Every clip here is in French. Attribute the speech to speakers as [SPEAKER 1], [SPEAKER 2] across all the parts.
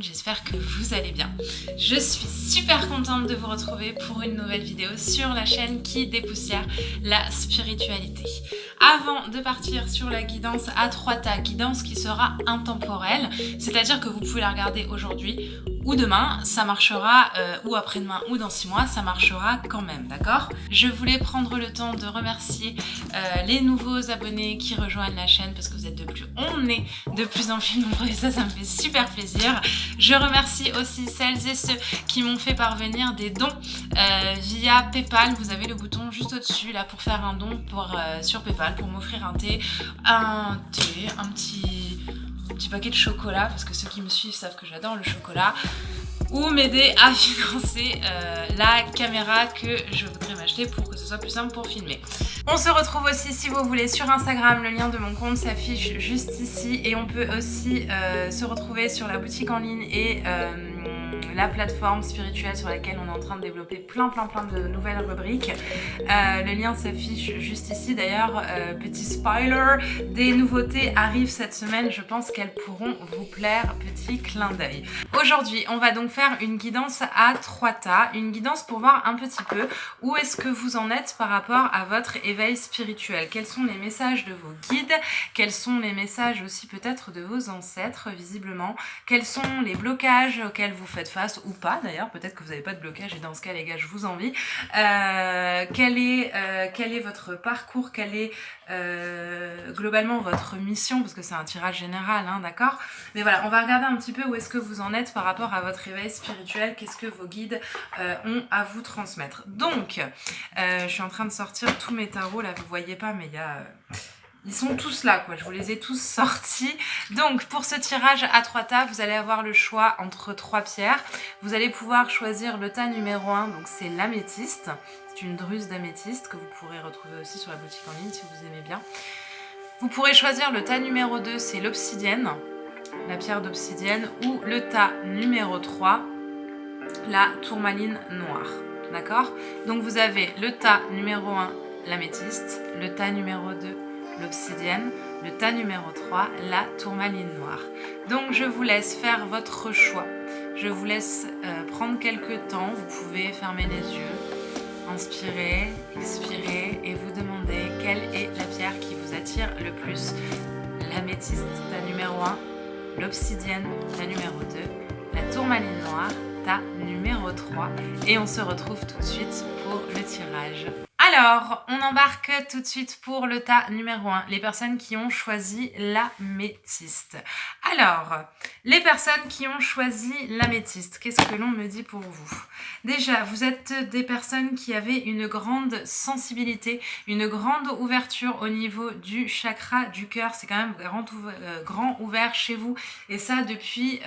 [SPEAKER 1] monde, j'espère que vous allez bien. Je suis super contente de vous retrouver pour une nouvelle vidéo sur la chaîne qui dépoussière la spiritualité. Avant de partir sur la guidance à 3 tas, guidance qui sera intemporelle, c'est-à-dire que vous pouvez la regarder aujourd'hui ou demain, ça marchera, ou après-demain ou dans 6 mois, ça marchera quand même, d'accord? Je voulais prendre le temps de remercier les nouveaux abonnés qui rejoignent la chaîne parce que vous êtes on est de plus en plus nombreux et ça me fait super plaisir. Je remercie aussi celles et ceux qui m'ont fait parvenir des dons via Paypal. Vous avez le bouton juste au-dessus là pour faire un don sur Paypal pour m'offrir un thé, un petit paquet de chocolat parce que ceux qui me suivent savent que j'adore le chocolat, ou m'aider à financer la caméra que je voudrais m'acheter pour que ce soit plus simple pour filmer. On se retrouve aussi si vous voulez sur Instagram, le lien de mon compte s'affiche juste ici et on peut aussi se retrouver sur la boutique en ligne et la plateforme spirituelle sur laquelle on est en train de développer plein de nouvelles rubriques. Le lien s'affiche juste ici. D'ailleurs, petit spoiler, des nouveautés arrivent cette semaine. Je pense qu'elles pourront vous plaire. Petit clin d'œil. Aujourd'hui, on va donc faire une guidance à 3 tas. Une guidance pour voir un petit peu où est-ce que vous en êtes par rapport à votre éveil spirituel. Quels sont les messages de vos guides? Quels sont les messages aussi peut-être de vos ancêtres, visiblement? Quels sont les blocages auxquels vous faites face ou pas d'ailleurs, peut-être que vous n'avez pas de blocage et dans ce cas les gars je vous envie. Quel est votre parcours, quelle est globalement votre mission, parce que c'est un tirage général, hein, d'accord? Mais voilà, on va regarder un petit peu où est-ce que vous en êtes par rapport à votre éveil spirituel, qu'est-ce que vos guides ont à vous transmettre. Donc, je suis en train de sortir tous mes tarots, là vous voyez pas mais il y a... Ils sont tous là, quoi. Je vous les ai tous sortis. Donc, pour ce tirage à 3 tas, vous allez avoir le choix entre 3 pierres. Vous allez pouvoir choisir le tas numéro 1, donc c'est l'améthyste. C'est une druse d'améthyste que vous pourrez retrouver aussi sur la boutique en ligne si vous aimez bien. Vous pourrez choisir le tas numéro 2, c'est l'obsidienne, la pierre d'obsidienne, ou le tas numéro 3, la tourmaline noire. D'accord? Donc, vous avez le tas numéro 1, l'améthyste, le tas numéro 2, l'obsidienne, le tas numéro 3, la tourmaline noire. Donc je vous laisse faire votre choix. Je vous laisse prendre quelques temps. Vous pouvez fermer les yeux, inspirer, expirer et vous demander quelle est la pierre qui vous attire le plus. L'améthyste, tas numéro 1, l'obsidienne, tas numéro 2, la tourmaline noire, tas numéro 3. Et on se retrouve tout de suite pour le tirage. Alors, on embarque tout de suite pour le tas numéro 1, les personnes qui ont choisi l'améthyste. Alors, les personnes qui ont choisi l'améthyste, qu'est-ce que l'on me dit pour vous? Déjà, vous êtes des personnes qui avaient une grande sensibilité, une grande ouverture au niveau du chakra du cœur. C'est quand même grand ouvert chez vous et ça depuis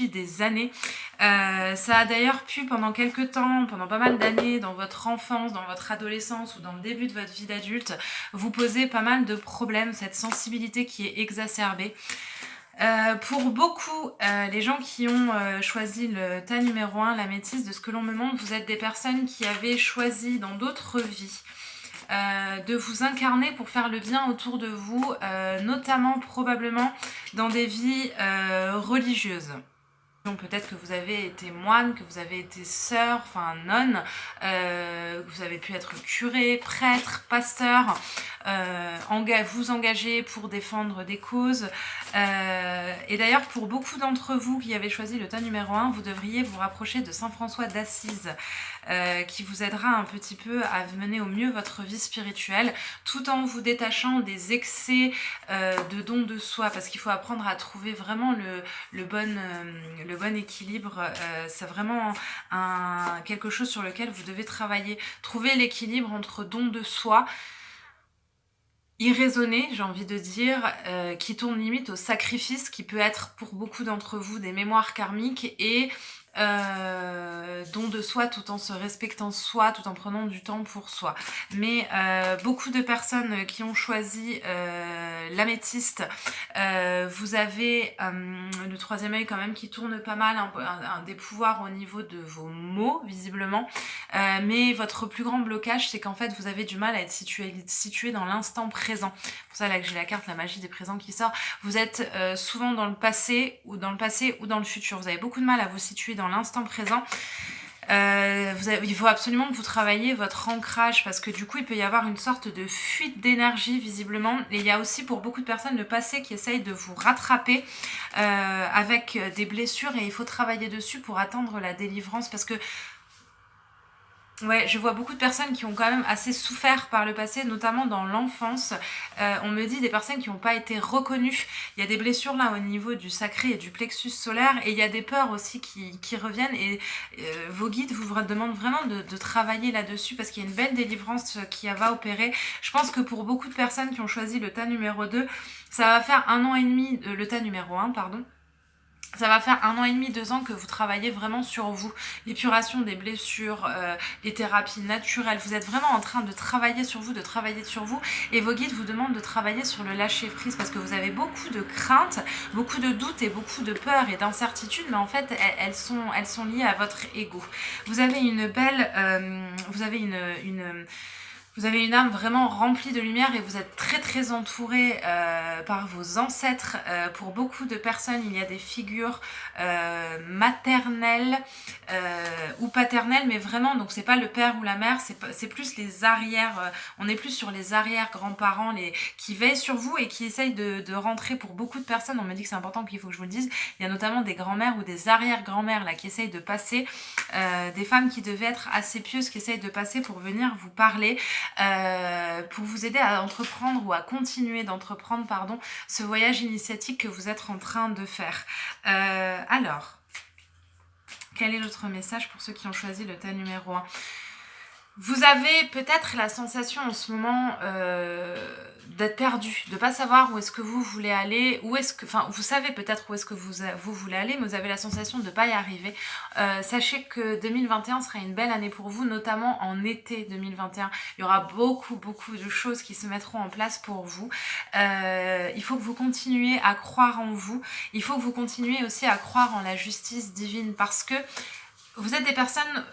[SPEAKER 1] des années. Ça a d'ailleurs pu pendant quelques temps, pendant pas mal d'années, dans votre enfance, dans votre adolescence ou dans le début de votre vie d'adulte, vous poser pas mal de problèmes, cette sensibilité qui est exacerbée. Pour beaucoup, les gens qui ont choisi le tas numéro 1, l'améthyste, de ce que l'on me montre, vous êtes des personnes qui avaient choisi dans d'autres vies de vous incarner pour faire le bien autour de vous, notamment probablement dans des vies religieuses. Peut-être que vous avez été moine, que vous avez été sœur, enfin nonne, que vous avez pu être curé, prêtre, pasteur, vous engager pour défendre des causes. Et d'ailleurs, pour beaucoup d'entre vous qui avez choisi le tas numéro 1, vous devriez vous rapprocher de Saint François d'Assise, qui vous aidera un petit peu à mener au mieux votre vie spirituelle, tout en vous détachant des excès de don de soi, parce qu'il faut apprendre à trouver vraiment le bon équilibre. C'est vraiment quelque chose sur lequel vous devez travailler. Trouver l'équilibre entre don de soi irraisonné, j'ai envie de dire, qui tourne limite au sacrifice, qui peut être pour beaucoup d'entre vous des mémoires karmiques, et don de soi tout en se respectant soi, tout en prenant du temps pour soi. Mais beaucoup de personnes qui ont choisi l'améthyste, vous avez le troisième œil quand même qui tourne pas mal, des pouvoirs au niveau de vos mots visiblement, mais votre plus grand blocage c'est qu'en fait vous avez du mal à être situé dans l'instant présent. C'est pour ça là que j'ai la carte la magie des présents qui sort. Vous êtes souvent dans le passé ou dans le futur. Vous avez beaucoup de mal à vous situer dans l'instant présent. Il faut absolument que vous travailliez votre ancrage parce que du coup il peut y avoir une sorte de fuite d'énergie visiblement, et il y a aussi pour beaucoup de personnes le passé qui essaye de vous rattraper avec des blessures, et il faut travailler dessus pour atteindre la délivrance parce que ouais, je vois beaucoup de personnes qui ont quand même assez souffert par le passé, notamment dans l'enfance. On me dit des personnes qui n'ont pas été reconnues. Il y a des blessures là au niveau du sacré et du plexus solaire, et il y a des peurs aussi qui reviennent, et vos guides vous demandent vraiment de travailler là-dessus parce qu'il y a une belle délivrance qui va opérer. Je pense que pour beaucoup de personnes qui ont choisi le tas numéro 2, ça va faire 1 an et demi, le tas numéro 1, pardon. Ça va faire 1 an et demi, 2 ans que vous travaillez vraiment sur vous. L'épuration des blessures, les thérapies naturelles. Vous êtes vraiment en train de travailler sur vous, et vos guides vous demandent de travailler sur le lâcher prise parce que vous avez beaucoup de craintes, beaucoup de doutes et beaucoup de peurs et d'incertitudes, mais en fait elles sont liées à votre ego. Vous avez une belle, vous avez une âme vraiment remplie de lumière, et vous êtes très très entouré par vos ancêtres. Pour beaucoup de personnes, il y a des figures maternelles ou paternelles, mais vraiment, donc c'est pas le père ou la mère, c'est plus les arrières, on est plus sur les arrière-grands-parents qui veillent sur vous et qui essayent de rentrer. Pour beaucoup de personnes, on me dit que c'est important, qu'il faut que je vous le dise, il y a notamment des grands-mères ou des arrière-grands-mères là qui essayent de passer, des femmes qui devaient être assez pieuses, qui essayent de passer pour venir vous parler, pour vous aider à entreprendre ou à continuer d'entreprendre, pardon, ce voyage initiatique que vous êtes en train de faire. Alors, quel est l'autre message pour ceux qui ont choisi le tas numéro 1 ? Vous avez peut-être la sensation en ce moment d'être perdu, de ne pas savoir où est-ce que vous voulez aller, vous savez peut-être où est-ce que vous voulez aller, mais vous avez la sensation de ne pas y arriver. Sachez que 2021 sera une belle année pour vous, notamment en été 2021. Il y aura beaucoup de choses qui se mettront en place pour vous. Il faut que vous continuiez à croire en vous. Il faut que vous continuiez aussi à croire en la justice divine, parce que vous êtes des personnes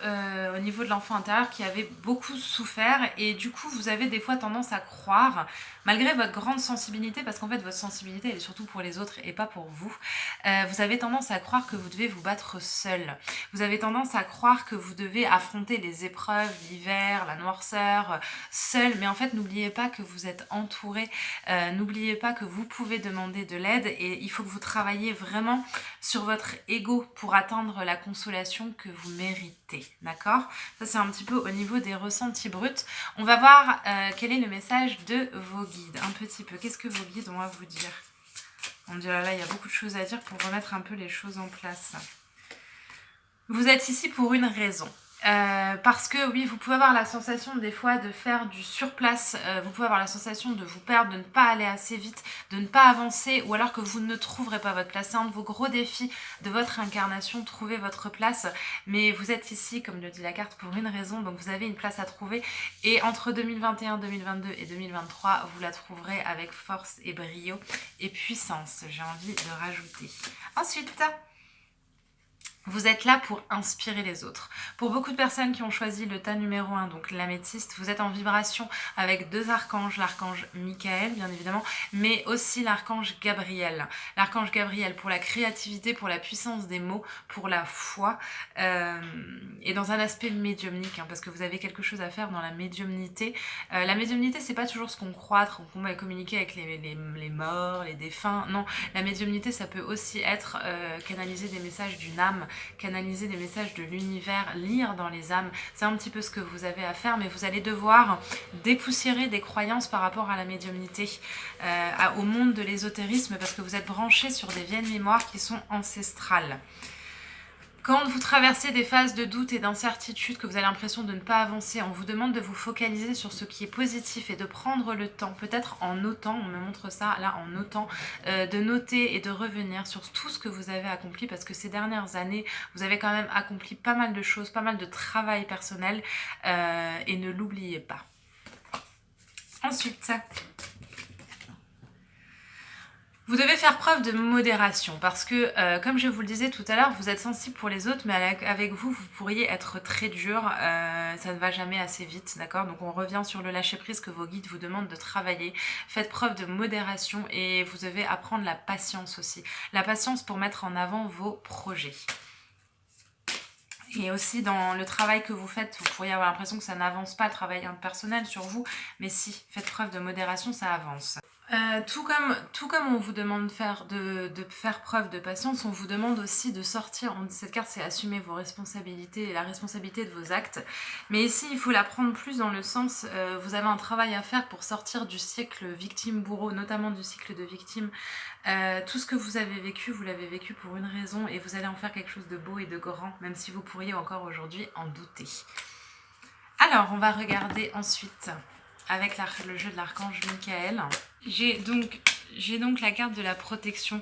[SPEAKER 1] au niveau de l'enfant intérieur qui avaient beaucoup souffert, et du coup vous avez des fois tendance à croire, malgré votre grande sensibilité, parce qu'en fait votre sensibilité elle est surtout pour les autres et pas pour vous, vous avez tendance à croire que vous devez vous battre seul. Vous avez tendance à croire que vous devez affronter les épreuves, l'hiver, la noirceur, seul, mais en fait n'oubliez pas que vous êtes entouré, n'oubliez pas que vous pouvez demander de l'aide, et il faut que vous travailliez vraiment sur votre ego pour atteindre la consolation que vous méritez, d'accord ? Ça c'est un petit peu au niveau des ressentis bruts. On va voir quel est le message de vos guides, un petit peu. Qu'est-ce que vos guides ont à vous dire ? On dit là, il y a beaucoup de choses à dire pour remettre un peu les choses en place. Vous êtes ici pour une raison. Parce que oui, vous pouvez avoir la sensation des fois de faire du surplace, vous pouvez avoir la sensation de vous perdre, de ne pas aller assez vite, de ne pas avancer, ou alors que vous ne trouverez pas votre place. C'est un de vos gros défis de votre incarnation, trouver votre place, mais vous êtes ici, comme le dit la carte, pour une raison, donc vous avez une place à trouver, et entre 2021, 2022 et 2023, vous la trouverez avec force et brio et puissance, j'ai envie de rajouter. Ensuite, vous êtes là pour inspirer les autres. Pour beaucoup de personnes qui ont choisi le tas numéro 1, donc l'améthyste, vous êtes en vibration avec 2 archanges, l'archange Michael bien évidemment, mais aussi l'archange Gabriel. L'archange Gabriel pour la créativité, pour la puissance des mots, pour la foi, et dans un aspect médiumnique, parce que vous avez quelque chose à faire dans la médiumnité. La médiumnité, c'est pas toujours ce qu'on croit, qu'on va communiquer avec les morts, les défunts. Non, la médiumnité, ça peut aussi être canaliser des messages d'une âme, canaliser des messages de l'univers, lire dans les âmes. C'est un petit peu ce que vous avez à faire, mais vous allez devoir dépoussiérer des croyances par rapport à la médiumnité, au monde de l'ésotérisme, parce que vous êtes branchés sur des vieilles mémoires qui sont ancestrales. Quand vous traversez des phases de doute et d'incertitude, que vous avez l'impression de ne pas avancer, on vous demande de vous focaliser sur ce qui est positif et de prendre le temps, peut-être en notant, on me montre ça là en notant, de noter et de revenir sur tout ce que vous avez accompli, parce que ces dernières années, vous avez quand même accompli pas mal de choses, pas mal de travail personnel, et ne l'oubliez pas. Ensuite, vous devez faire preuve de modération parce que, comme je vous le disais tout à l'heure, vous êtes sensible pour les autres, mais avec vous, vous pourriez être très dur. Ça ne va jamais assez vite, d'accord? Donc on revient sur le lâcher-prise que vos guides vous demandent de travailler. Faites preuve de modération et vous devez apprendre la patience aussi. La patience pour mettre en avant vos projets. Et aussi dans le travail que vous faites, vous pourriez avoir l'impression que ça n'avance pas, le travail personnel sur vous, mais si, faites preuve de modération, ça avance. Tout comme on vous demande de faire preuve de patience, on vous demande aussi de sortir. Cette carte, c'est assumer vos responsabilités et la responsabilité de vos actes. Mais ici, il faut la prendre plus dans le sens, vous avez un travail à faire pour sortir du cycle victime-bourreau, notamment du cycle de victime. Tout ce que vous avez vécu, vous l'avez vécu pour une raison et vous allez en faire quelque chose de beau et de grand, même si vous pourriez encore aujourd'hui en douter. Alors, on va regarder ensuite avec le jeu de l'archange Michael. J'ai donc la carte de la protection.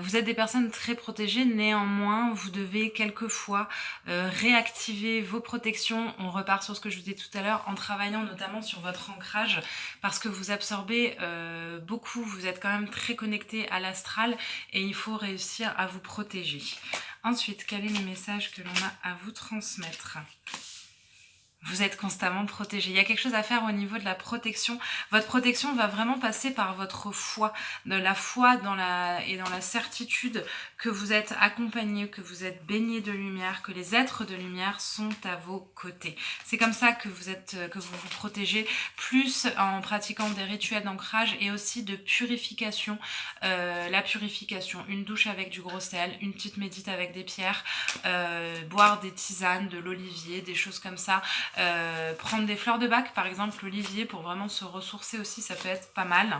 [SPEAKER 1] Vous êtes des personnes très protégées, néanmoins, vous devez quelquefois réactiver vos protections. On repart sur ce que je vous disais tout à l'heure, en travaillant notamment sur votre ancrage, parce que vous absorbez beaucoup, vous êtes quand même très connecté à l'astral et il faut réussir à vous protéger. Ensuite, quel est le message que l'on a à vous transmettre ? Vous êtes constamment protégé. Il y a quelque chose à faire au niveau de la protection. Votre protection va vraiment passer par votre foi. De la foi dans la certitude que vous êtes accompagné, que vous êtes baigné de lumière, que les êtres de lumière sont à vos côtés. C'est comme ça que vous vous protégez, plus en pratiquant des rituels d'ancrage et aussi de purification. La purification, une douche avec du gros sel, une petite médite avec des pierres, boire des tisanes, de l'olivier, des choses comme ça. Prendre des fleurs de bac, par exemple l'olivier, pour vraiment se ressourcer aussi, ça peut être pas mal.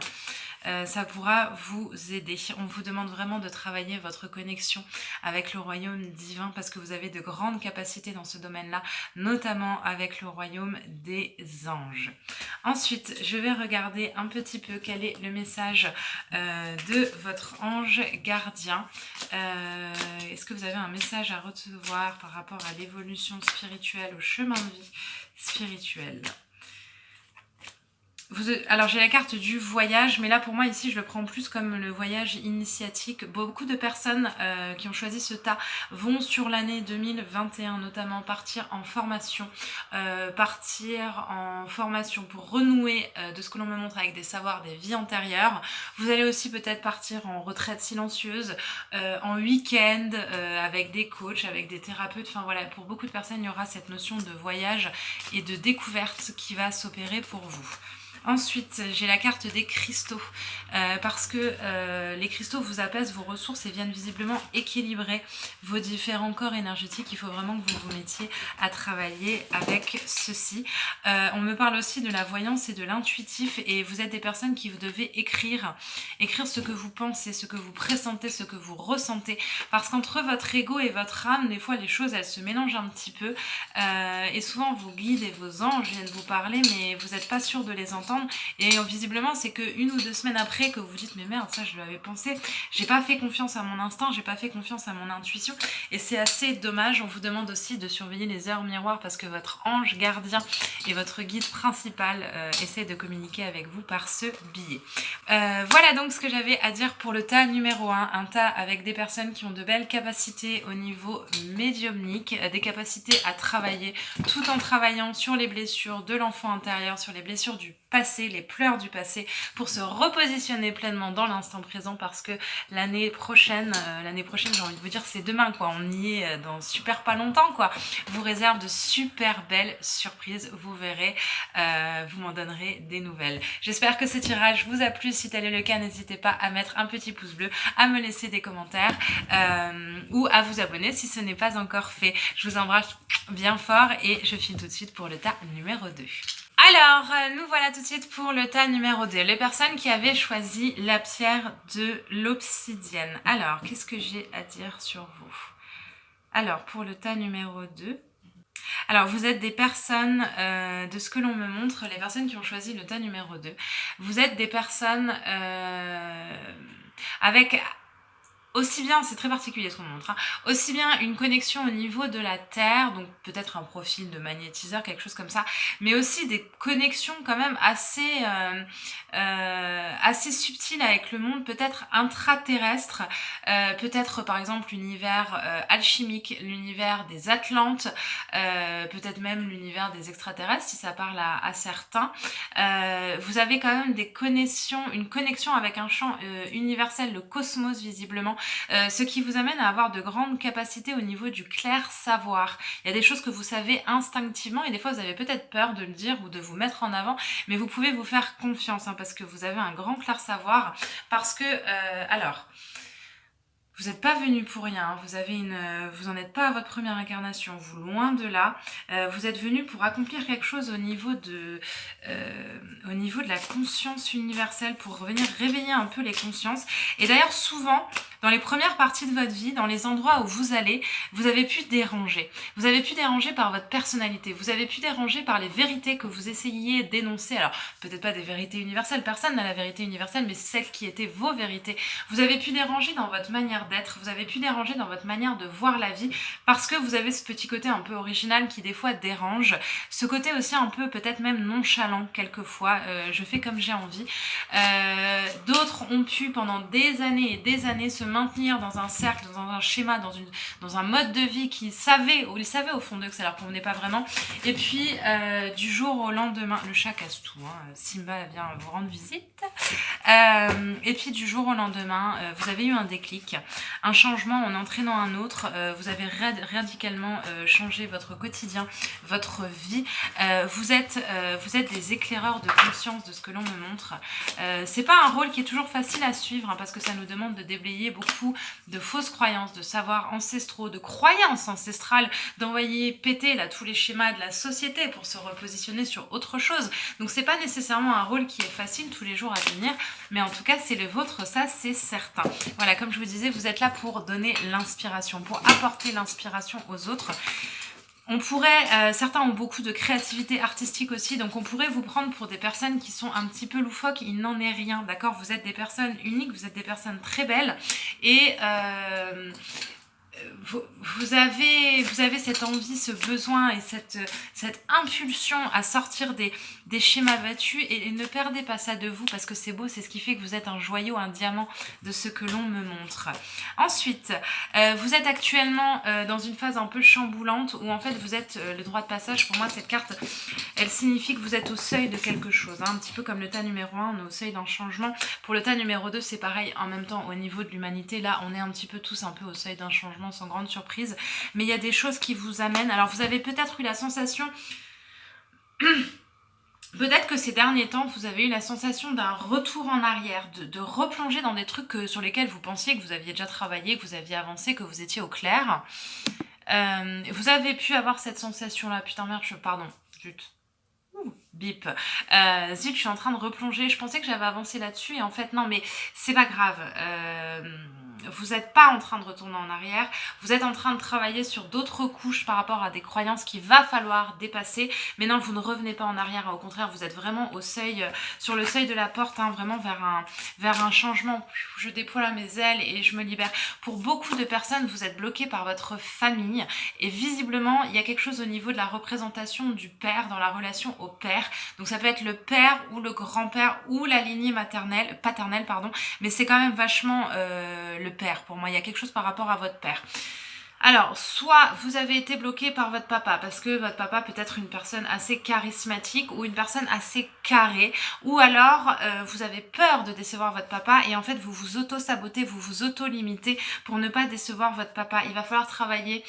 [SPEAKER 1] Ça pourra vous aider. On vous demande vraiment de travailler votre connexion avec le royaume divin parce que vous avez de grandes capacités dans ce domaine-là, notamment avec le royaume des anges. Ensuite, je vais regarder un petit peu quel est le message de votre ange gardien. Est-ce que vous avez un message à recevoir par rapport à l'évolution spirituelle, au chemin de vie spirituel ? Alors j'ai la carte du voyage, mais là pour moi ici je le prends plus comme le voyage initiatique. Beaucoup de personnes qui ont choisi ce tas vont sur l'année 2021 notamment partir en formation pour renouer de ce que l'on me montre avec des savoirs des vies antérieures. Vous allez aussi peut-être partir en retraite silencieuse, en week-end avec des coachs, avec des thérapeutes. Enfin voilà, pour beaucoup de personnes il y aura cette notion de voyage et de découverte qui va s'opérer pour vous. Ensuite, j'ai la carte des cristaux, parce que les cristaux vous apaisent vos ressources et viennent visiblement équilibrer vos différents corps énergétiques. Il faut vraiment que vous vous mettiez à travailler avec ceci. On me parle aussi de la voyance et de l'intuitif, et vous êtes des personnes qui vous devez écrire ce que vous pensez, ce que vous pressentez, ce que vous ressentez, parce qu'entre votre ego et votre âme, des fois les choses elles se mélangent un petit peu, et souvent vos guides et vos anges viennent vous parler, mais vous n'êtes pas sûr de les entendre. Et visiblement c'est que 1 ou 2 semaines après que vous vous dites mais merde, ça je l'avais pensé, j'ai pas fait confiance à mon instinct, j'ai pas fait confiance à mon intuition, et c'est assez dommage. On vous demande aussi de surveiller les heures miroirs parce que votre ange gardien et votre guide principal essaie de communiquer avec vous par ce biais. Voilà donc ce que j'avais à dire pour le tas numéro 1, un tas avec des personnes qui ont de belles capacités au niveau médiumnique, des capacités à travailler tout en travaillant sur les blessures de l'enfant intérieur, sur les blessures du passé, les pleurs du passé, pour se repositionner pleinement dans l'instant présent, parce que l'année prochaine j'ai envie de vous dire c'est demain quoi, on y est dans super pas longtemps quoi, vous réserve de super belles surprises, vous verrez, vous m'en donnerez des nouvelles. J'espère que ce tirage vous a plu. Si tel est le cas, n'hésitez pas à mettre un petit pouce bleu, à me laisser des commentaires ou à vous abonner si ce n'est pas encore fait. Je vous embrasse bien fort et je file tout de suite pour le tas numéro 2. Alors, nous voilà tout de suite pour le tas numéro 2. Les personnes qui avaient choisi la pierre de l'obsidienne. Alors, qu'est-ce que j'ai à dire sur vous ? Alors, pour le tas numéro 2, alors vous êtes des personnes, de ce que l'on me montre, les personnes qui ont choisi le tas numéro 2, vous êtes des personnes avec aussi bien, c'est très particulier ce qu'on montre, hein, aussi bien une connexion au niveau de la Terre, donc peut-être un profil de magnétiseur, quelque chose comme ça, mais aussi des connexions quand même assez subtiles avec le monde, peut-être intraterrestre, peut-être par exemple l'univers alchimique, l'univers des Atlantes, peut-être même l'univers des extraterrestres, si ça parle à certains. Vous avez quand même une connexion avec un champ universel, le cosmos visiblement, ce qui vous amène à avoir de grandes capacités au niveau du clair savoir. Il y a des choses que vous savez instinctivement et des fois vous avez peut-être peur de le dire ou de vous mettre en avant, mais vous pouvez vous faire confiance hein, parce que vous avez un grand clair savoir, parce que, alors... Vous n'êtes pas venu pour rien, vous n'en êtes pas à votre première incarnation, vous loin de là. Vous êtes venu pour accomplir quelque chose au niveau de la conscience universelle, pour venir réveiller un peu les consciences. Et d'ailleurs souvent, dans les premières parties de votre vie, dans les endroits où vous allez, vous avez pu déranger. Vous avez pu déranger par votre personnalité, vous avez pu déranger par les vérités que vous essayiez d'énoncer. Alors peut-être pas des vérités universelles, personne n'a la vérité universelle, mais celles qui étaient vos vérités. Vous avez pu déranger dans votre manière d'être, vous avez pu déranger dans votre manière de voir la vie, parce que vous avez ce petit côté un peu original qui des fois dérange, ce côté aussi un peu peut-être même nonchalant quelquefois, je fais comme j'ai envie. D'autres ont pu pendant des années et des années se maintenir dans un cercle, dans un schéma, dans un mode de vie qu'ils savaient au fond d'eux que ça leur convenait pas vraiment, et puis du jour au lendemain, le chat casse tout, hein, Simba vient vous rendre visite, et puis du jour au lendemain, vous avez eu un déclic, un changement en entraînant un autre, vous avez radicalement changé votre quotidien, votre vie, vous êtes des éclaireurs de conscience de ce que l'on me montre. C'est pas un rôle qui est toujours facile à suivre hein, parce que ça nous demande de déblayer beaucoup de fausses croyances, de savoirs ancestraux, de croyances ancestrales, d'envoyer péter là tous les schémas de la société pour se repositionner sur autre chose. Donc c'est pas nécessairement un rôle qui est facile tous les jours à tenir, mais en tout cas c'est le vôtre, ça c'est certain. Voilà, comme je vous disais, vous êtes là pour donner l'inspiration, pour apporter l'inspiration aux autres. On pourrait, certains ont beaucoup de créativité artistique aussi, donc on pourrait vous prendre pour des personnes qui sont un petit peu loufoques, il n'en est rien, d'accord? Vous êtes des personnes uniques, vous êtes des personnes très belles, et vous avez cette envie, ce besoin et cette impulsion à sortir des schémas battus, et ne perdez pas ça de vous parce que c'est beau, c'est ce qui fait que vous êtes un joyau, un diamant de ce que l'on me montre. Ensuite, vous êtes actuellement dans une phase un peu chamboulante où en fait vous êtes le droit de passage. Pour moi cette carte, elle signifie que vous êtes au seuil de quelque chose, hein, un petit peu comme le tas numéro 1, on est au seuil d'un changement. Pour le tas numéro 2 c'est pareil, en même temps au niveau de l'humanité, là on est un petit peu tous un peu au seuil d'un changement sans grande surprise, mais il y a des choses qui vous amènent. Alors vous avez peut-être eu la sensation peut-être que ces derniers temps, vous avez eu la sensation d'un retour en arrière, de replonger dans des trucs sur lesquels vous pensiez que vous aviez déjà travaillé, que vous aviez avancé, que vous étiez au clair. Vous avez pu avoir cette sensation-là. Putain merde, pardon, zut. Bip. Zut, je suis en train de replonger. Je pensais que j'avais avancé là-dessus et en fait non, mais c'est pas grave. Vous n'êtes pas en train de retourner en arrière, vous êtes en train de travailler sur d'autres couches par rapport à des croyances qu'il va falloir dépasser, mais non, vous ne revenez pas en arrière, au contraire, vous êtes vraiment au seuil, sur le seuil de la porte, hein, vraiment vers un changement. Je déploie là mes ailes et je me libère. Pour beaucoup de personnes, vous êtes bloqués par votre famille et visiblement, il y a quelque chose au niveau de la représentation du père dans la relation au père. Donc ça peut être le père ou le grand-père ou la lignée paternelle, mais c'est quand même vachement le père. Pour moi, il y a quelque chose par rapport à votre père. Alors, soit vous avez été bloqué par votre papa, parce que votre papa peut être une personne assez charismatique ou une personne assez carrée, ou alors vous avez peur de décevoir votre papa et en fait vous vous auto-sabotez, vous vous auto-limitez pour ne pas décevoir votre papa. Il va falloir travailler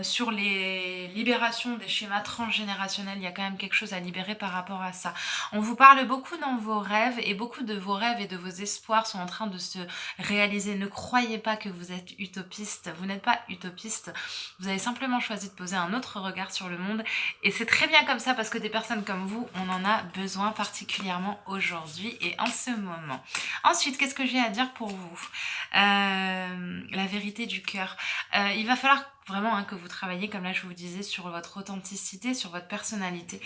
[SPEAKER 1] sur les libérations des schémas transgénérationnels. Il y a quand même quelque chose à libérer par rapport à ça. On vous parle beaucoup dans vos rêves et beaucoup de vos rêves et de vos espoirs sont en train de se réaliser. Ne croyez pas que vous êtes utopiste, vous n'êtes pas utopiste, vous avez simplement choisi de poser un autre regard sur le monde et c'est très bien comme ça parce que des personnes comme vous, on en a besoin particulièrement aujourd'hui et en ce moment. Ensuite, qu'est-ce que j'ai à dire pour vous? La vérité du cœur. Il va falloir vraiment hein, que vous travaillez, comme là je vous disais, sur votre authenticité, sur votre personnalité.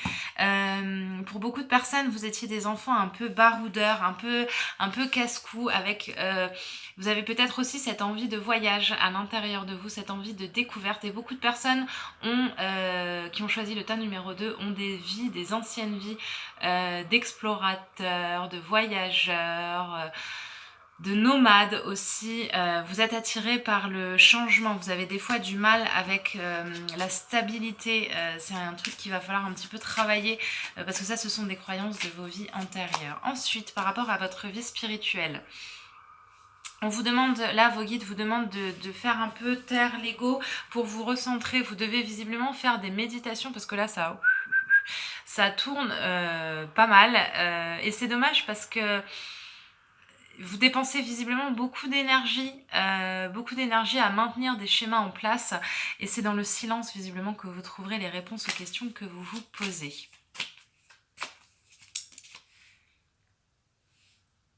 [SPEAKER 1] Pour beaucoup de personnes, vous étiez des enfants un peu baroudeurs, un peu casse-cou, avec... vous avez peut-être aussi cette envie de voyage à l'intérieur de vous, cette envie de découverte. Et beaucoup de personnes qui ont choisi le tas numéro 2 ont des vies, des anciennes vies d'explorateurs, de voyageurs, de nomades aussi. Vous êtes attiré par le changement, vous avez des fois du mal avec la stabilité, c'est un truc qu'il va falloir un petit peu travailler parce que ça ce sont des croyances de vos vies antérieures. Ensuite, par rapport à votre vie spirituelle, on vous demande, là vos guides vous demandent de faire un peu taire l'ego pour vous recentrer. Vous devez visiblement faire des méditations parce que là ça tourne pas mal et c'est dommage parce que vous dépensez visiblement beaucoup d'énergie à maintenir des schémas en place et c'est dans le silence visiblement que vous trouverez les réponses aux questions que vous vous posez.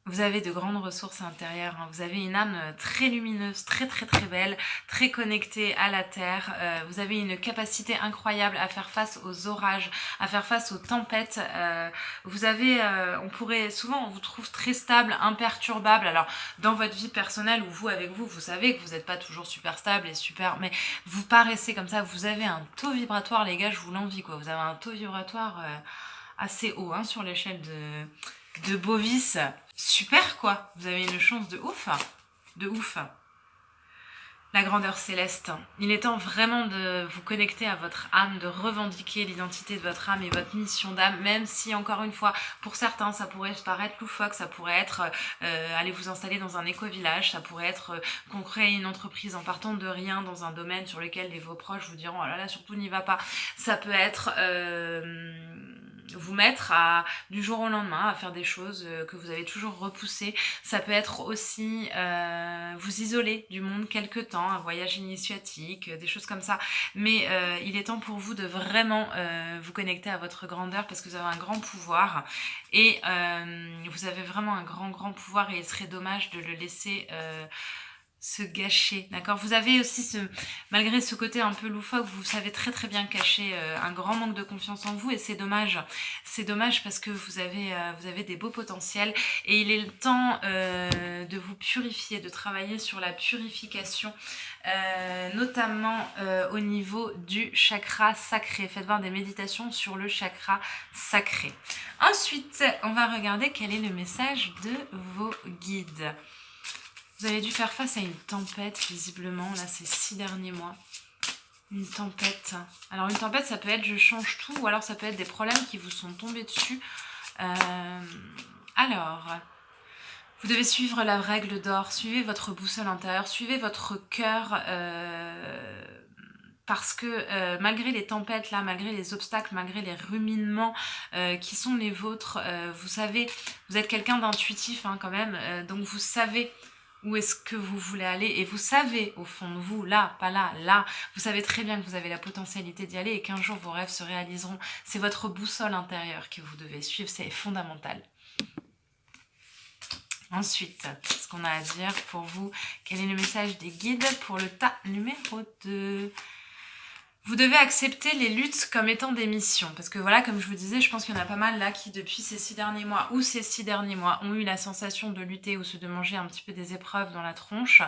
[SPEAKER 1] Vous avez de grandes ressources intérieures, hein. Vous avez une âme très lumineuse, très belle, très connectée à la terre. Vous avez une capacité incroyable à faire face aux orages, à faire face aux tempêtes. Vous avez, souvent on vous trouve très stable, imperturbable. Alors dans votre vie personnelle ou vous avec vous, vous savez que vous n'êtes pas toujours super stable et super, mais vous paraissez comme ça. Vous avez un taux vibratoire, les gars, je vous l'envie quoi. Vous avez un taux vibratoire assez haut hein, sur l'échelle de Bovis. Super quoi, vous avez une chance de ouf, de ouf. La grandeur céleste. Il est temps vraiment de vous connecter à votre âme, de revendiquer l'identité de votre âme et votre mission d'âme, même si encore une fois, pour certains, ça pourrait paraître loufoque, ça pourrait être aller vous installer dans un éco-village, ça pourrait être qu'on crée une entreprise en partant de rien dans un domaine sur lequel vos proches vous diront « Oh là là, surtout n'y va pas ». Ça peut être... vous mettre du jour au lendemain à faire des choses que vous avez toujours repoussées. Ça peut être aussi vous isoler du monde quelque temps, un voyage initiatique, des choses comme ça. Mais il est temps pour vous de vraiment vous connecter à votre grandeur parce que vous avez un grand pouvoir et vous avez vraiment un grand pouvoir et il serait dommage de le laisser se gâcher, d'accord. Vous avez aussi malgré ce côté un peu loufoque, vous savez très bien cacher un grand manque de confiance en vous et c'est dommage parce que vous avez des beaux potentiels et il est le temps de vous purifier, de travailler sur la purification, notamment au niveau du chakra sacré. Faites voir des méditations sur le chakra sacré. Ensuite, on va regarder quel est le message de vos guides. Vous avez dû faire face à une tempête, visiblement, là, ces 6 derniers mois. Une tempête. Alors, une tempête, ça peut être je change tout, ou alors ça peut être des problèmes qui vous sont tombés dessus. Alors, vous devez suivre la règle d'or, suivez votre boussole intérieure, suivez votre cœur, parce que malgré les tempêtes, là, malgré les obstacles, malgré les ruminements qui sont les vôtres, vous savez, vous êtes quelqu'un d'intuitif hein, quand même, donc vous savez où est-ce que vous voulez aller et vous savez au fond de vous, là, pas là, là, vous savez très bien que vous avez la potentialité d'y aller et qu'un jour vos rêves se réaliseront. C'est votre boussole intérieure que vous devez suivre, c'est fondamental. Ensuite, ce qu'on a à dire pour vous, quel est le message des guides pour le tas numéro 2 ? Vous devez accepter les luttes comme étant des missions. Parce que voilà, comme je vous disais, je pense qu'il y en a pas mal là qui, depuis ces 6 derniers mois ou ces 6 derniers mois, ont eu la sensation de lutter ou de manger un petit peu des épreuves dans la tronche.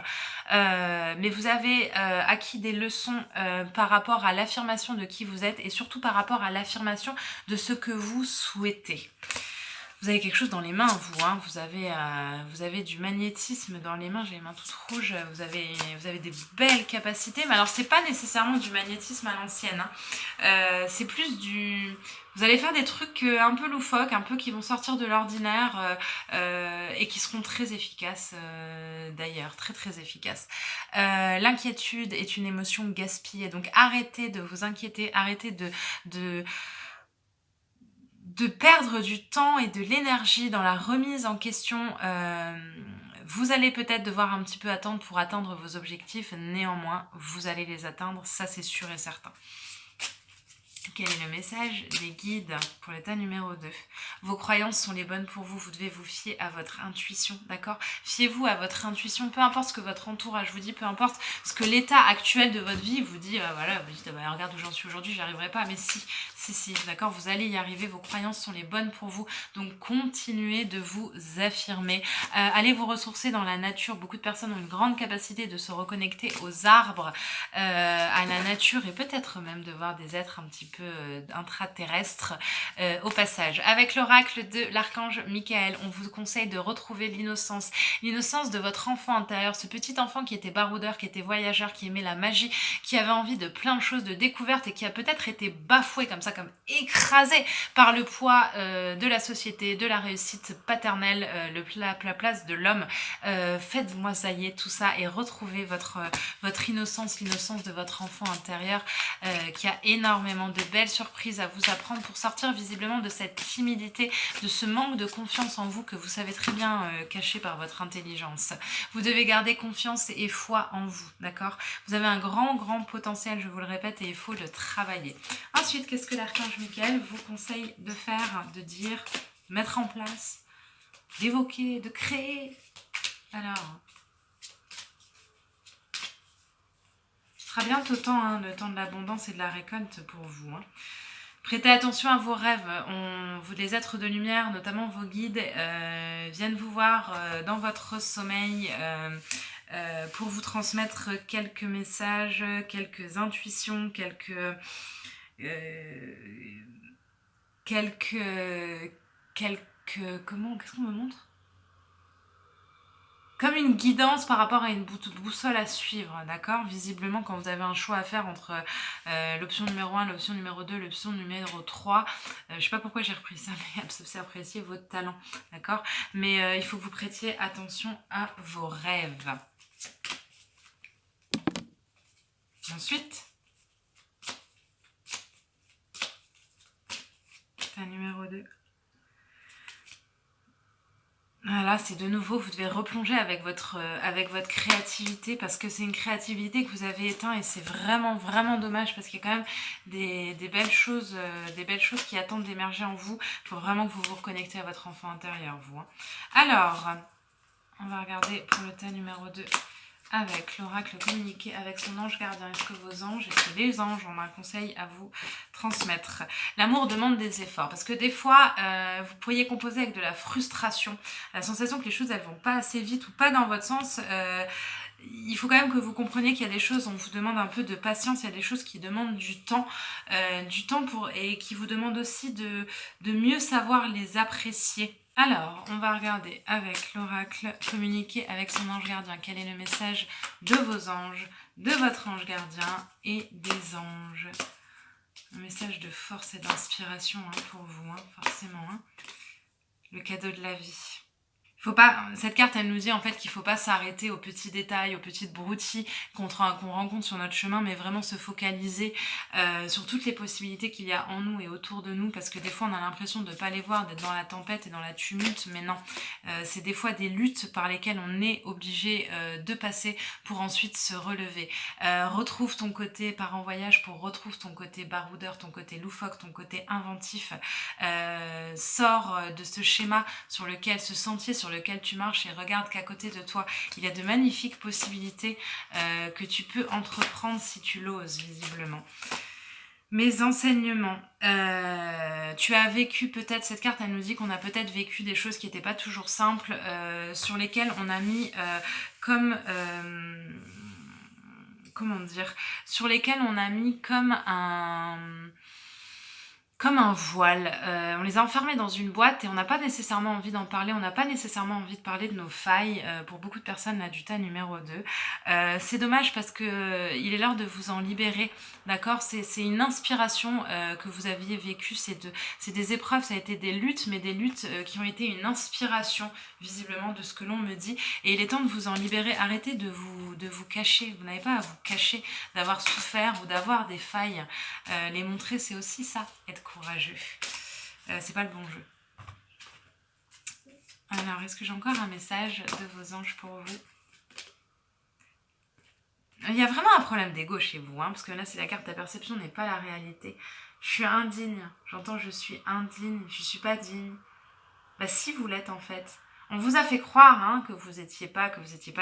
[SPEAKER 1] Mais vous avez acquis des leçons par rapport à l'affirmation de qui vous êtes et surtout par rapport à l'affirmation de ce que vous souhaitez. Vous avez quelque chose dans les mains, vous, hein. Vous avez du magnétisme dans les mains, j'ai les mains toutes rouges, vous avez des belles capacités, mais alors c'est pas nécessairement du magnétisme à l'ancienne, hein. C'est plus vous allez faire des trucs un peu loufoques, un peu qui vont sortir de l'ordinaire et qui seront très efficaces d'ailleurs, très efficaces. L'inquiétude est une émotion gaspillée, donc arrêtez de vous inquiéter, arrêtez de perdre du temps et de l'énergie dans la remise en question. Vous allez peut-être devoir un petit peu attendre pour atteindre vos objectifs, néanmoins, vous allez les atteindre, ça c'est sûr et certain. Quel est le message des guides pour l'état numéro 2? Vos croyances sont les bonnes pour vous. Vous devez vous fier à votre intuition, d'accord? Fiez-vous à votre intuition, peu importe ce que votre entourage vous dit, peu importe ce que l'état actuel de votre vie vous dit. Voilà, vous dites, regarde où j'en suis aujourd'hui, j'y arriverai pas. Mais si, d'accord, vous allez y arriver. Vos croyances sont les bonnes pour vous. Donc, continuez de vous affirmer. Allez vous ressourcer dans la nature. Beaucoup de personnes ont une grande capacité de se reconnecter aux arbres, à la nature et peut-être même de voir des êtres un petit peu intraterrestres au passage. Avec l'oracle de l'archange Michael, on vous conseille de retrouver l'innocence de votre enfant intérieur, ce petit enfant qui était baroudeur, qui était voyageur, qui aimait la magie, qui avait envie de plein de choses, de découvertes et qui a peut-être été bafoué comme ça, comme écrasé par le poids de la société, de la réussite paternelle, la place de l'homme. Faites mosailler tout ça et retrouvez votre innocence, l'innocence de votre enfant intérieur qui a énormément de belles surprises à vous apprendre pour sortir visiblement de cette timidité, de ce manque de confiance en vous que vous savez très bien cacher par votre intelligence. Vous devez garder confiance et foi en vous, d'accord? Vous avez un grand potentiel, je vous le répète, et il faut le travailler. Ensuite, qu'est-ce que l'archange Michael vous conseille de faire, de dire, de mettre en place, d'évoquer, de créer? Alors, ce sera bientôt temps, le temps de l'abondance et de la récolte pour vous. Prêtez attention à vos rêves. Les êtres de lumière, notamment vos guides, viennent vous voir dans votre sommeil pour vous transmettre quelques messages, quelques intuitions, comment, qu'est-ce qu'on me montre? Comme une guidance par rapport à une boussole à suivre, d'accord? Visiblement, quand vous avez un choix à faire entre l'option numéro 1, l'option numéro 2, l'option numéro 3, je sais pas pourquoi j'ai repris ça, mais c'est apprécier votre talent, d'accord? Mais il faut que vous prêtiez attention à vos rêves. Ensuite, la numéro 2. Voilà, c'est de nouveau, vous devez replonger avec votre créativité parce que c'est une créativité que vous avez éteinte et c'est vraiment dommage parce qu'il y a quand même des belles choses qui attendent d'émerger en vous. Il faut vraiment que vous vous reconnectez à votre enfant intérieur, vous. Alors, on va regarder pour le tas numéro 2 avec l'oracle communiqué avec son ange gardien. Est-ce que vos anges, est-ce que les anges ont un conseil à vous transmettre? L'amour demande des efforts parce que des fois, vous pourriez composer avec de la frustration, la sensation que les choses elles vont pas assez vite ou pas dans votre sens. Il faut quand même que vous compreniez qu'il y a des choses, on vous demande un peu de patience, il y a des choses qui demandent du temps et qui vous demandent aussi de mieux savoir les apprécier. Alors, on va regarder avec l'oracle communiqué avec son ange gardien. Quel est le message de vos anges, de votre ange gardien et des anges? Un message de force et d'inspiration pour vous, forcément. Le cadeau de la vie. Cette carte, elle nous dit en fait qu'il ne faut pas s'arrêter aux petits détails, aux petites broutilles qu'on rencontre sur notre chemin, mais vraiment se focaliser sur toutes les possibilités qu'il y a en nous et autour de nous, parce que des fois on a l'impression de ne pas les voir, d'être dans la tempête et dans la tumulte, mais non. C'est des fois des luttes par lesquelles on est obligé de passer pour ensuite se relever. Retrouve ton côté parent voyage retrouve ton côté baroudeur, ton côté loufoque, ton côté inventif. Sors de ce schéma ce sentier sur lequel tu marches et regarde qu'à côté de toi, il y a de magnifiques possibilités que tu peux entreprendre si tu l'oses, visiblement. Mes enseignements. Tu as vécu peut-être, cette carte elle nous dit qu'on a peut-être vécu des choses qui n'étaient pas toujours simples, sur lesquelles on a mis sur lesquelles on a mis comme un voile. On les a enfermés dans une boîte et on n'a pas nécessairement envie d'en parler, on n'a pas nécessairement envie de parler de nos failles. Pour beaucoup de personnes, là, du tas numéro 2. C'est dommage parce que il est l'heure de vous en libérer, d'accord? C'est une inspiration que vous aviez vécue, c'est des épreuves, ça a été des luttes, mais des luttes qui ont été une inspiration, visiblement, de ce que l'on me dit. Et il est temps de vous en libérer. Arrêtez de vous cacher, vous n'avez pas à vous cacher d'avoir souffert ou d'avoir des failles. Les montrer, c'est aussi ça, être courageux. C'est pas le bon jeu. Alors, est-ce que j'ai encore un message de vos anges pour vous? Il y a vraiment un problème d'ego chez vous, parce que là, c'est la carte, la perception n'est pas la réalité. Je suis indigne. J'entends je suis indigne, je suis pas digne. Bah si vous l'êtes en fait. On vous a fait croire hein, que vous étiez pas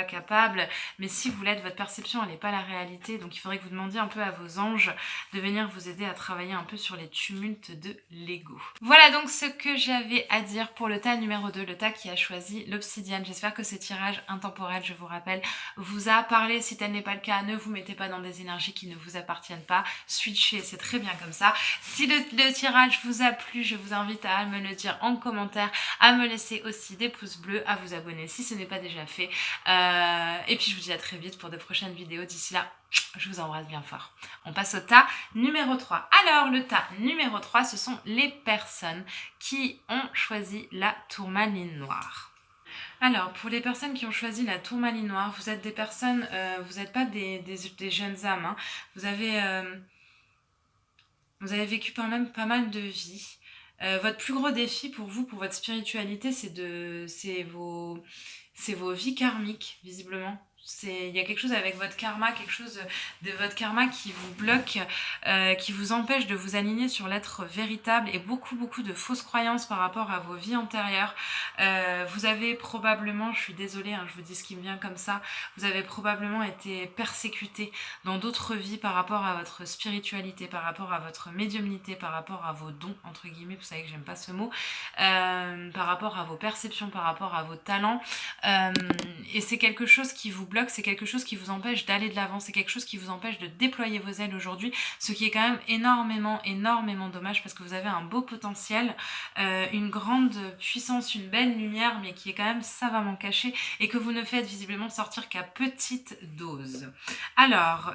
[SPEAKER 1] capable, mais si vous l'êtes, votre perception elle n'est pas la réalité, donc il faudrait que vous demandiez un peu à vos anges de venir vous aider à travailler un peu sur les tumultes de l'ego. Voilà donc ce que j'avais à dire pour le tas numéro 2, le tas qui a choisi l'obsidienne. J'espère que ce tirage intemporel, je vous rappelle, vous a parlé. Si tel n'est pas le cas, ne vous mettez pas dans des énergies qui ne vous appartiennent pas. Switchez, c'est très bien comme ça. Si le tirage vous a plu, je vous invite à me le dire en commentaire, à me laisser aussi des pouces bleus, à vous abonner si ce n'est pas déjà fait. Et puis je vous dis à très vite pour de prochaines vidéos. D'ici là, je vous embrasse bien fort. On passe au tas numéro 3. Alors le tas numéro 3, ce sont les personnes qui ont choisi la tourmaline noire. Alors, pour les personnes qui ont choisi la tourmaline noire, vous êtes des personnes, vous n'êtes pas des jeunes âmes, hein. Vous avez vécu quand même pas mal de vies. Votre plus gros défi pour vous, pour votre spiritualité, c'est vos vies karmiques, visiblement. Il y a quelque chose avec votre karma, quelque chose de votre karma qui vous bloque, qui vous empêche de vous aligner sur l'être véritable et beaucoup de fausses croyances par rapport à vos vies antérieures. Vous avez probablement, je suis désolée, hein, je vous dis ce qui me vient comme ça, vous avez probablement été persécuté dans d'autres vies par rapport à votre spiritualité, par rapport à votre médiumnité, par rapport à vos dons, entre guillemets, vous savez que j'aime pas ce mot, par rapport à vos perceptions, par rapport à vos talents. Et c'est quelque chose qui vous bloque, c'est quelque chose qui vous empêche d'aller de l'avant, c'est quelque chose qui vous empêche de déployer vos ailes aujourd'hui, ce qui est quand même énormément dommage parce que vous avez un beau potentiel, une grande puissance, une belle lumière, mais qui est quand même savamment cachée et que vous ne faites visiblement sortir qu'à petite dose. Alors,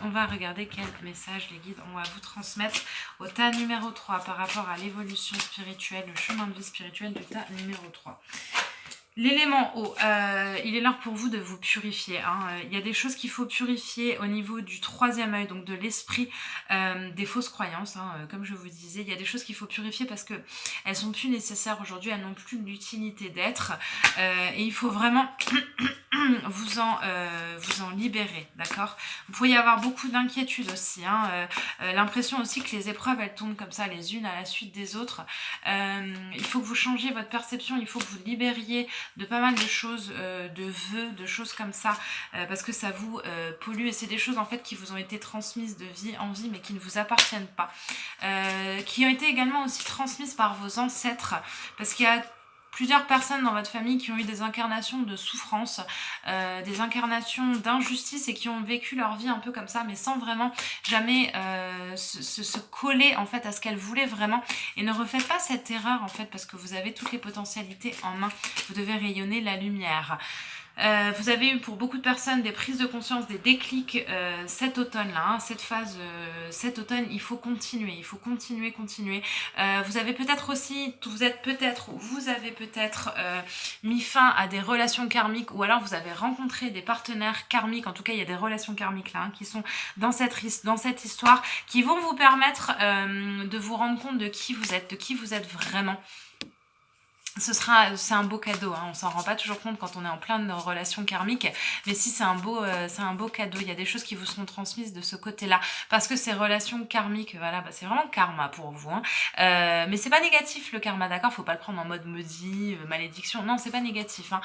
[SPEAKER 1] on va regarder quel message les guides ont à vous transmettre au tas numéro 3 par rapport à l'évolution spirituelle, le chemin de vie spirituel du tas numéro 3. L'élément eau, il est l'heure pour vous de vous purifier. Hein. Il y a des choses qu'il faut purifier au niveau du troisième œil, donc de l'esprit, des fausses croyances. Hein, comme je vous disais, il y a des choses qu'il faut purifier parce que elles sont plus nécessaires aujourd'hui, elles n'ont plus l'utilité d'être. Et il faut vraiment vous en libérer, d'accord? Vous pourriez avoir beaucoup d'inquiétude aussi. Hein, l'impression aussi que les épreuves, elles tombent comme ça les unes à la suite des autres. Il faut que vous changiez votre perception, il faut que vous libériez de pas mal de choses, de vœux, de choses comme ça, parce que ça vous pollue et c'est des choses en fait qui vous ont été transmises de vie en vie mais qui ne vous appartiennent pas, qui ont été également aussi transmises par vos ancêtres, parce qu'il y a plusieurs personnes dans votre famille qui ont eu des incarnations de souffrance, des incarnations d'injustice et qui ont vécu leur vie un peu comme ça, mais sans vraiment jamais se coller en fait à ce qu'elles voulaient vraiment. Et ne refaites pas cette erreur en fait parce que vous avez toutes les potentialités en main. Vous devez rayonner la lumière. Vous avez eu pour beaucoup de personnes des prises de conscience, des déclics cet automne-là, hein, cette phase, cet automne, il faut continuer, continuer. Vous avez peut-être aussi, vous avez peut-être mis fin à des relations karmiques ou alors vous avez rencontré des partenaires karmiques, en tout cas il y a des relations karmiques là, hein, qui sont dans cette histoire, qui vont vous permettre de vous rendre compte de qui vous êtes vraiment. C'est un beau cadeau, hein. On s'en rend pas toujours compte quand on est en plein de relations karmiques, mais si c'est un beau cadeau, il y a des choses qui vous seront transmises de ce côté-là, parce que ces relations karmiques, voilà, bah c'est vraiment karma pour vous, hein. Mais c'est pas négatif le karma, d'accord? Faut pas le prendre en mode maudit, malédiction, non, c'est pas négatif, hein.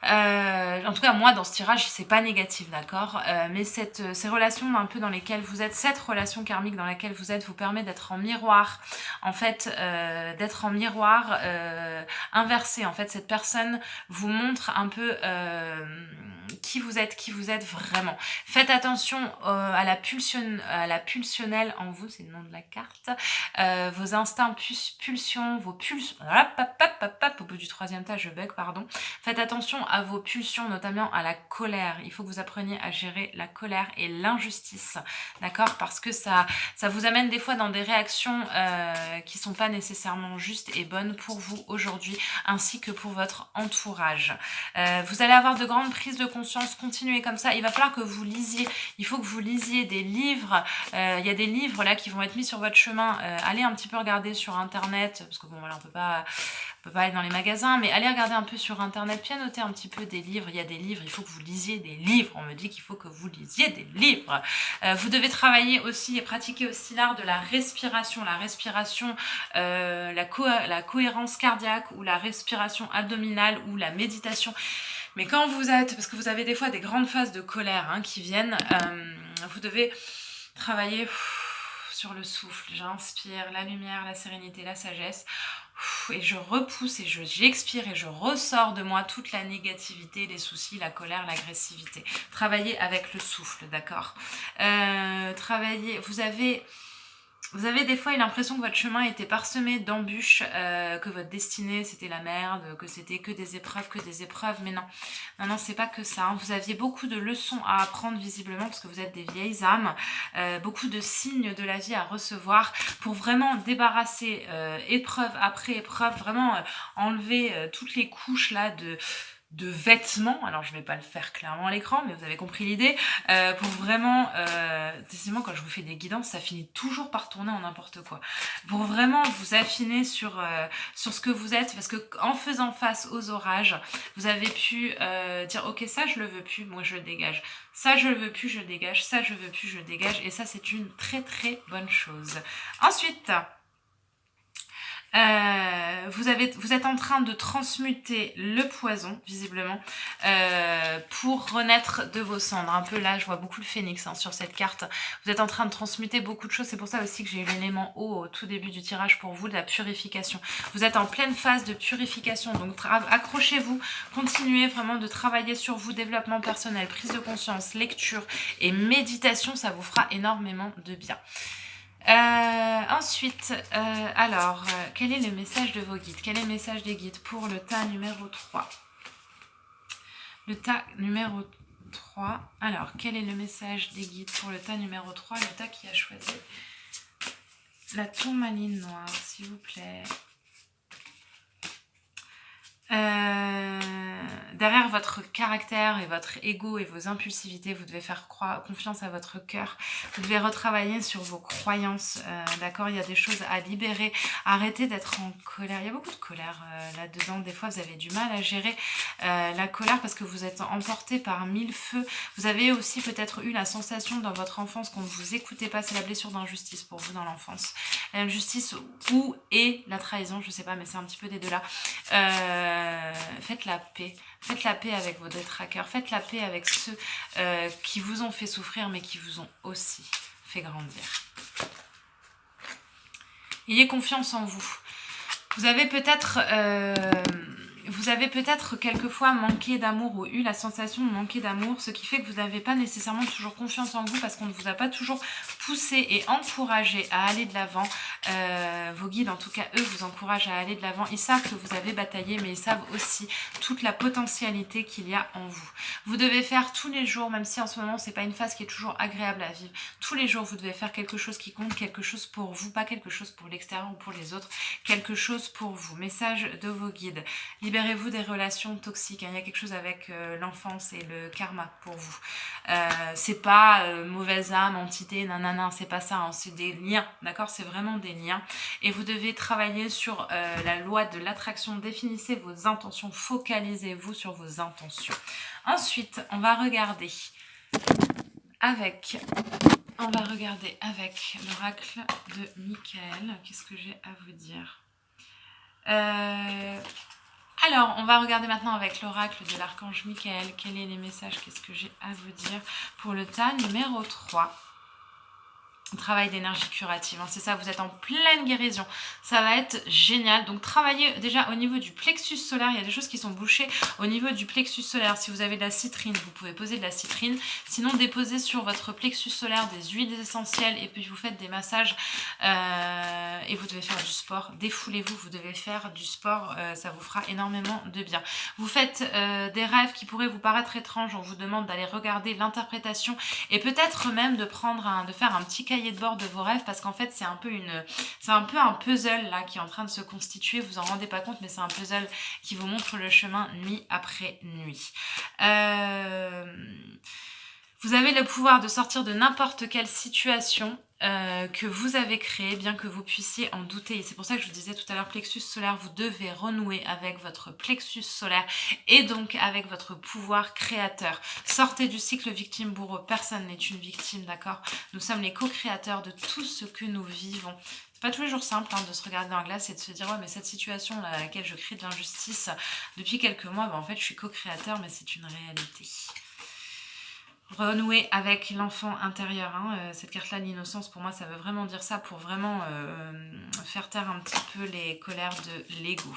[SPEAKER 1] En tout cas moi dans ce tirage c'est pas négatif, d'accord, mais ces relations un peu dans lesquelles vous êtes, cette relation karmique dans laquelle vous êtes vous permet d'être en miroir en fait, inversé en fait. Cette personne vous montre un peu qui vous êtes vraiment. Faites attention à la pulsionnelle en vous, c'est le nom de la carte, vos instincts, pulsions, vos pulsions, au bout du troisième tas je bug, pardon. Faites attention à vos pulsions, notamment à la colère. Il faut que vous appreniez à gérer la colère et l'injustice, d'accord, parce que ça vous amène des fois dans des réactions qui sont pas nécessairement justes et bonnes pour vous aujourd'hui, ainsi que pour votre entourage. Vous allez avoir de grandes prises de conscience, continuez comme ça. Il va falloir que vous lisiez, il faut que vous lisiez des livres. Il y a des livres là qui vont être mis sur votre chemin. Allez un petit peu regarder sur internet, parce que bon voilà, on peut pas aller dans les magasins, mais allez regarder un peu sur internet, puis noter un petit peu des livres. Il y a des livres, il faut que vous lisiez des livres. On me dit qu'il faut que vous lisiez des livres. Vous devez travailler aussi et pratiquer aussi l'art de la respiration. La cohérence cardiaque ou la respiration abdominale ou la méditation. Mais quand vous êtes, parce que vous avez des fois des grandes phases de colère qui viennent, vous devez travailler sur le souffle. J'inspire la lumière, la sérénité, la sagesse. Et je repousse et j'expire et je ressors de moi toute la négativité, les soucis, la colère, l'agressivité. Travaillez avec le souffle, d'accord. Travaillez, vous avez des fois eu l'impression que votre chemin était parsemé d'embûches, que votre destinée c'était la merde, que c'était que des épreuves, mais non. Non, c'est pas que ça. Vous aviez beaucoup de leçons à apprendre visiblement parce que vous êtes des vieilles âmes, beaucoup de signes de la vie à recevoir pour vraiment débarrasser épreuve après épreuve, vraiment enlever toutes les couches là de vêtements, alors je vais pas le faire clairement à l'écran, mais vous avez compris l'idée, pour vraiment, décidément quand je vous fais des guidances, ça finit toujours par tourner en n'importe quoi, pour vraiment vous affiner sur ce que vous êtes, parce que en faisant face aux orages, vous avez pu dire ok, ça je le veux plus, moi je le dégage, ça je le veux plus, je le dégage, ça je veux plus, je le dégage, et ça c'est une très très bonne chose. Ensuite, vous êtes en train de transmuter le poison, visiblement, pour renaître de vos cendres. Un peu là, je vois beaucoup le phénix sur cette carte. Vous êtes en train de transmuter beaucoup de choses. C'est pour ça aussi que j'ai eu l'élément eau au tout début du tirage pour vous, de la purification. Vous êtes en pleine phase de purification. Donc, accrochez-vous. Continuez vraiment de travailler sur vous. Développement personnel, prise de conscience, lecture et méditation. Ça vous fera énormément de bien. Ensuite, quel est le message de vos guides? Quel est le message des guides pour le tas numéro 3? Le tas numéro 3. Alors, quel est le message des guides pour le tas numéro 3? Le tas qui a choisi la tourmaline noire, s'il vous plaît. Derrière votre caractère et votre ego et vos impulsivités, vous devez faire confiance à votre cœur. Vous devez retravailler sur vos croyances, d'accord? Il y a des choses à libérer. Arrêtez d'être en colère. Il y a beaucoup de colère là-dedans. Des fois, vous avez du mal à gérer la colère parce que vous êtes emporté par mille feux. Vous avez aussi peut-être eu la sensation dans votre enfance qu'on ne vous écoutait pas. C'est la blessure d'injustice pour vous dans l'enfance. L'injustice et la trahison, je sais pas, mais c'est un petit peu des deux là. Faites la paix. Faites la paix avec vos détraqueurs. Faites la paix avec ceux qui vous ont fait souffrir, mais qui vous ont aussi fait grandir. Ayez confiance en vous. Vous avez peut-être quelquefois manqué d'amour ou eu la sensation de manquer d'amour, ce qui fait que vous n'avez pas nécessairement toujours confiance en vous parce qu'on ne vous a pas toujours poussé et encouragé à aller de l'avant. Vos guides, en tout cas, eux, vous encouragent à aller de l'avant. Ils savent que vous avez bataillé, mais ils savent aussi toute la potentialité qu'il y a en vous. Vous devez faire tous les jours, même si en ce moment, c'est pas une phase qui est toujours agréable à vivre. Tous les jours, vous devez faire quelque chose qui compte, quelque chose pour vous, pas quelque chose pour l'extérieur ou pour les autres, quelque chose pour vous. Message de vos guides. Libérez-vous des relations toxiques. Il y a quelque chose avec l'enfance et le karma pour vous. C'est pas mauvaise âme, entité, nanana, c'est pas ça. C'est des liens, d'accord? C'est vraiment des liens. Et vous devez travailler sur la loi de l'attraction. Définissez vos intentions. Focalisez-vous sur vos intentions. Ensuite, on va regarder avec l'oracle de Michael. Qu'est-ce que j'ai à vous dire? Alors, on va regarder maintenant avec l'oracle de l'archange Michael. Quels sont les messages? Qu'est-ce que j'ai à vous dire pour le tas numéro 3? Travail d'énergie curative, c'est ça, vous êtes en pleine guérison, ça va être génial. Donc travaillez déjà au niveau du plexus solaire, il y a des choses qui sont bouchées au niveau du plexus solaire. Si vous avez de la citrine, vous pouvez poser de la citrine, sinon déposez sur votre plexus solaire des huiles essentielles et puis vous faites des massages et vous devez faire du sport. Défoulez-vous, vous devez faire du sport, ça vous fera énormément de bien. Vous faites des rêves qui pourraient vous paraître étranges, on vous demande d'aller regarder l'interprétation et peut-être même de faire un petit cahier de bord de vos rêves parce qu'en fait c'est un peu un puzzle là qui est en train de se constituer, vous en rendez pas compte mais c'est un puzzle qui vous montre le chemin nuit après nuit. Vous avez le pouvoir de sortir de n'importe quelle situation que vous avez créée, bien que vous puissiez en douter. Et c'est pour ça que je vous disais tout à l'heure, plexus solaire, vous devez renouer avec votre plexus solaire et donc avec votre pouvoir créateur. Sortez du cycle victime-bourreau. Personne n'est une victime, d'accord? Nous sommes les co-créateurs de tout ce que nous vivons. C'est pas tous les jours simple de se regarder dans la glace et de se dire ouais mais cette situation à laquelle je crée de l'injustice depuis quelques mois, en fait je suis co-créateur mais c'est une réalité. Renouer avec l'enfant intérieur, cette carte-là, l'innocence, pour moi, ça veut vraiment dire ça, pour vraiment faire taire un petit peu les colères de l'ego.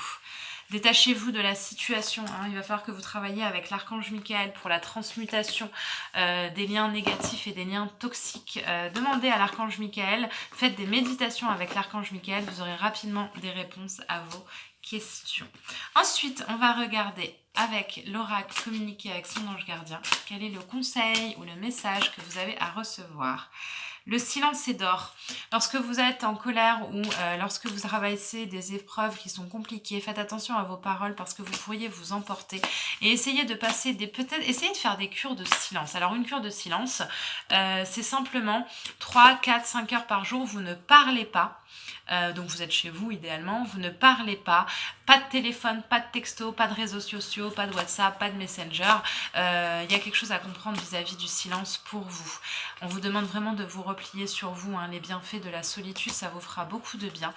[SPEAKER 1] Détachez-vous de la situation, il va falloir que vous travailliez avec l'archange Michael pour la transmutation des liens négatifs et des liens toxiques. Demandez à l'archange Michael, faites des méditations avec l'archange Michael, vous aurez rapidement des réponses à vos questions. Ensuite, on va regarder avec l'oracle communiqué avec son ange gardien, quel est le conseil ou le message que vous avez à recevoir. Le silence est d'or. Lorsque vous êtes en colère ou lorsque vous traversez des épreuves qui sont compliquées, faites attention à vos paroles parce que vous pourriez vous emporter. Et essayez de passer essayez de faire des cures de silence. Alors une cure de silence, c'est simplement 3, 4, 5 heures par jour, vous ne parlez pas. Donc vous êtes chez vous idéalement, vous ne parlez pas, pas de téléphone, pas de texto, pas de réseaux sociaux, pas de WhatsApp, pas de Messenger. Il y a quelque chose à comprendre vis-à-vis du silence pour vous. On vous demande vraiment de vous replier sur vous, les bienfaits de la solitude, ça vous fera beaucoup de bien.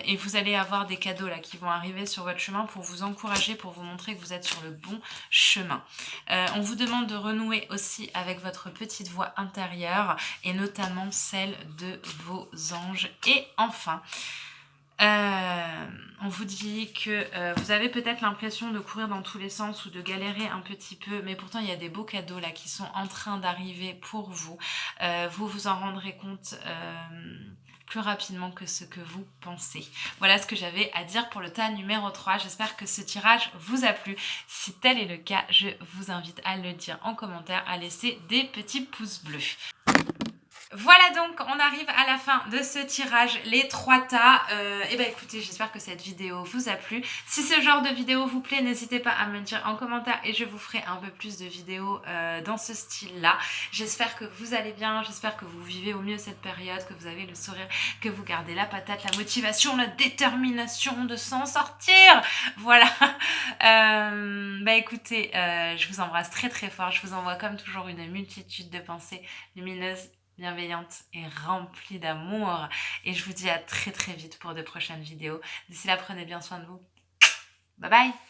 [SPEAKER 1] Et vous allez avoir des cadeaux là qui vont arriver sur votre chemin pour vous encourager, pour vous montrer que vous êtes sur le bon chemin. On vous demande de renouer aussi avec votre petite voix intérieure et notamment celle de vos anges. Et enfin, on vous dit que vous avez peut-être l'impression de courir dans tous les sens ou de galérer un petit peu, mais pourtant il y a des beaux cadeaux là qui sont en train d'arriver pour vous. Vous vous en rendrez compte plus rapidement que ce que vous pensez. Voilà ce que j'avais à dire pour le tas numéro 3. J'espère que ce tirage vous a plu. Si tel est le cas, je vous invite à le dire en commentaire, à laisser des petits pouces bleus. Voilà donc, on arrive à la fin de ce tirage, les 3 tas. Et bah écoutez, j'espère que cette vidéo vous a plu. Si ce genre de vidéo vous plaît, n'hésitez pas à me le dire en commentaire et je vous ferai un peu plus de vidéos dans ce style-là. J'espère que vous allez bien, j'espère que vous vivez au mieux cette période, que vous avez le sourire, que vous gardez la patate, la motivation, la détermination de s'en sortir. Voilà. Bah écoutez, je vous embrasse très très fort. Je vous envoie comme toujours une multitude de pensées lumineuses, bienveillante et remplie d'amour. Et je vous dis à très très vite pour de prochaines vidéos. D'ici là, prenez bien soin de vous. Bye bye!